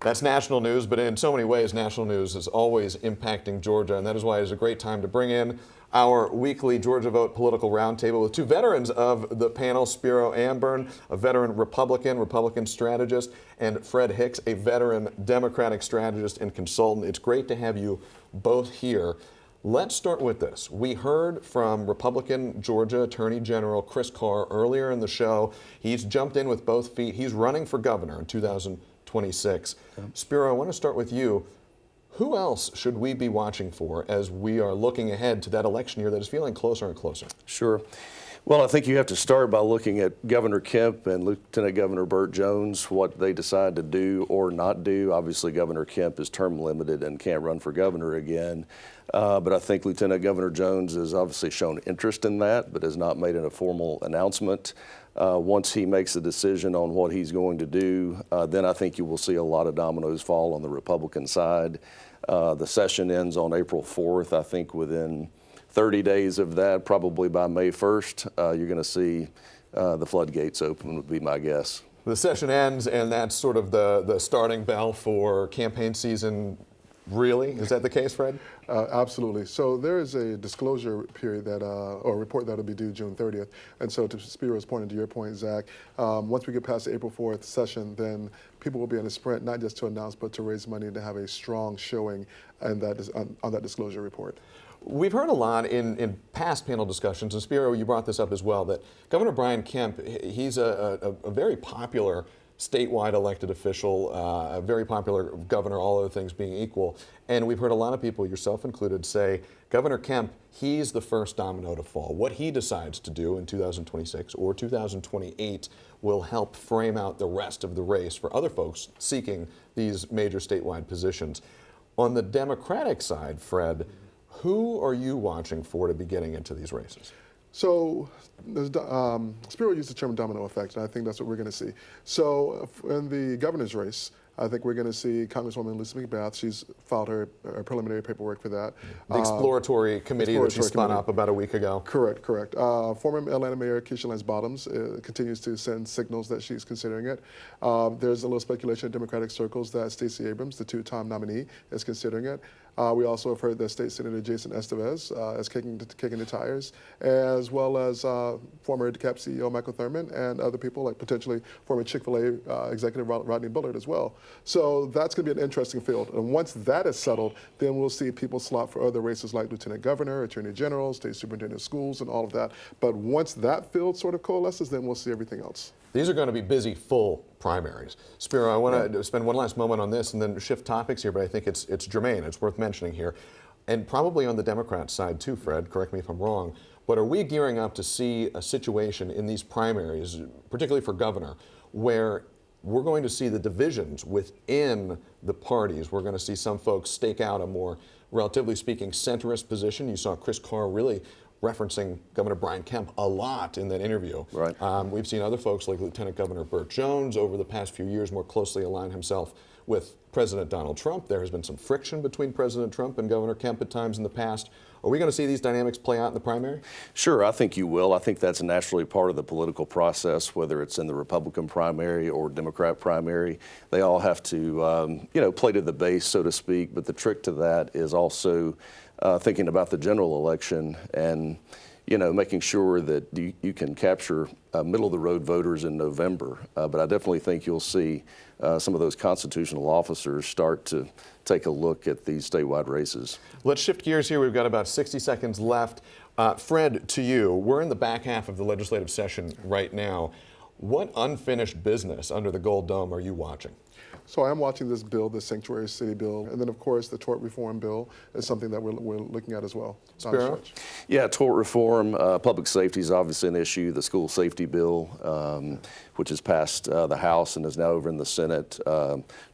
That's national news, but in so many ways, national news is always impacting Georgia, and that is why it's a great time to bring in our weekly Georgia Vote Political Roundtable with two veterans of the panel, Spiro Amburn, a veteran Republican strategist, and Fred Hicks, a veteran Democratic strategist and consultant. It's great to have you both here. Let's start with this. We heard from Republican Georgia Attorney General Chris Carr earlier in the show. He's jumped in with both feet. He's running for governor in 2026. Spiro, I want to start with you. Who else should we be watching for as we are looking ahead to that election year that is feeling closer and closer? Sure. Well, I think you have to start by looking at Governor Kemp and Lieutenant Governor Burt Jones, what they decide to do or not do. Obviously, Governor Kemp is term limited and can't run for governor again. But I think Lieutenant Governor Jones has obviously shown interest in that, but has not made a formal announcement. Once he makes a decision on what he's going to do, then I think you will see a lot of dominoes fall on the Republican side. The session ends on April 4th. I think within 30 days of that, probably by May 1st, you're going to see the floodgates open, would be my guess. The session ends, and that's sort of the starting bell for campaign season. Really? Is that the case, Fred? Absolutely. So there is a disclosure period that, or report that will be due June 30th. And so to Spiro's point and to your point, Zach, once we get past the April 4th session, then people will be in a sprint, not just to announce, but to raise money and to have a strong showing and on that disclosure report. We've heard a lot in past panel discussions, and Spiro, you brought this up as well, that Governor Brian Kemp, he's a very popular statewide elected official, a very popular governor, all other things being equal. And we've heard a lot of people, yourself included, say Governor Kemp, he's the first domino to fall. What he decides to do in 2026 or 2028 will help frame out the rest of the race for other folks seeking these major statewide positions. On the Democratic side, Fred, who are you watching for to be getting into these races? So Spiro used the term domino effect, and I think that's what we're going to see. So in the governor's race, I think we're going to see Congresswoman Lucy McBath. She's filed her preliminary paperwork for that. The exploratory committee that she spun up about a week ago. Correct. Former Atlanta Mayor Keisha Lance Bottoms continues to send signals that she's considering it. There's a little speculation in Democratic circles that Stacey Abrams, the two-time nominee, is considering it. We also have heard that State Senator Jason Estevez is kicking the tires, as well as former DeKalb CEO Michael Thurman and other people, like potentially former Chick-fil-A executive Rodney Bullard as well. So that's going to be an interesting field. And once that is settled, then we'll see people slot for other races like Lieutenant Governor, Attorney General, State Superintendent of Schools, and all of that. But once that field sort of coalesces, then we'll see everything else. These are going to be busy, full primaries. Spiro, I want to spend one last moment on this and then shift topics here, but I think it's germane. It's worth mentioning here. And probably on the Democrat side too, Fred, correct me if I'm wrong, but are we gearing up to see a situation in these primaries, particularly for governor, where we're going to see the divisions within the parties? We're going to see some folks stake out a more, relatively speaking, centrist position. You saw Chris Carr really referencing Governor Brian Kemp a lot in that interview. Right. We've seen other folks like Lieutenant Governor Burt Jones over the past few years more closely align himself with President Donald Trump. There has been some friction between President Trump and Governor Kemp at times in the past. Are we going to see these dynamics play out in the primary? Sure, I think you will. I think that's naturally part of the political process, whether it's in the Republican primary or Democrat primary. They all have to, play to the base, so to speak. But the trick to that is also thinking about the general election and, making sure that you can capture middle-of-the-road voters in November. But I definitely think you'll see some of those constitutional officers start to take a look at these statewide races. Let's shift gears here. We've got about 60 seconds left. Fred, to you, we're in the back half of the legislative session right now. What unfinished business under the Gold Dome are you watching? So I'm watching this bill, the Sanctuary City bill, and then of course the tort reform bill is something that we're looking at as well. Spiro? Yeah, tort reform, public safety is obviously an issue. The school safety bill, which has passed the House and is now over in the Senate.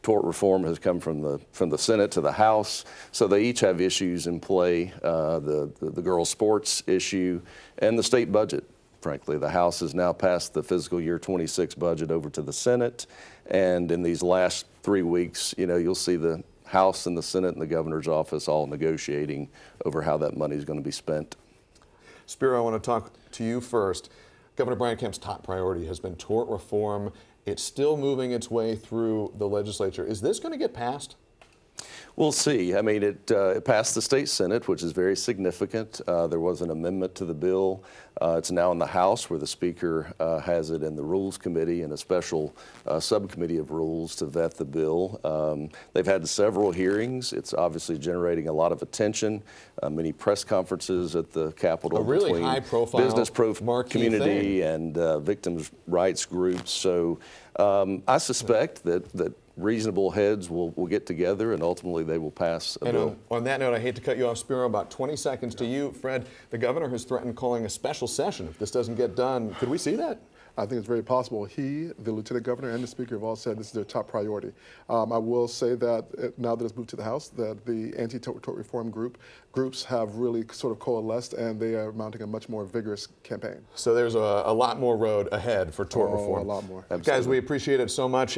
Tort reform has come from the Senate to the House, so they each have issues in play. The girls' sports issue and the state budget. Frankly, the House has now passed the fiscal year 26 budget over to the Senate, and in these last 3 weeks, you'll see the House and the Senate and the governor's office all negotiating over how that money is going to be spent. Spiro, I want to talk to you first. Governor Brian Kemp's top priority has been tort reform It's still moving its way through the legislature. Is this going to get passed? We'll see. I mean, it passed the state Senate, which is very significant. There was an amendment to the bill. It's now in the House, where the Speaker has it in the Rules Committee and a special subcommittee of rules to vet the bill. They've had several hearings. It's obviously generating a lot of attention. Many press conferences at the Capitol A really between high-profile business marquee community thing. and victims' rights groups. So I suspect that reasonable heads will get together and ultimately they will pass a bill. On that note, I hate to cut you off, Spiro, about 20 seconds to you. Fred, the governor has threatened calling a special session if this doesn't get done. Could we see that? I think it's very possible. He, the lieutenant governor, and the speaker have all said this is their top priority. I will say that now that it's moved to the House, that the anti-tort reform groups have really sort of coalesced, and they are mounting a much more vigorous campaign. So there's a lot more road ahead for tort reform. A lot more. Guys, we appreciate it so much.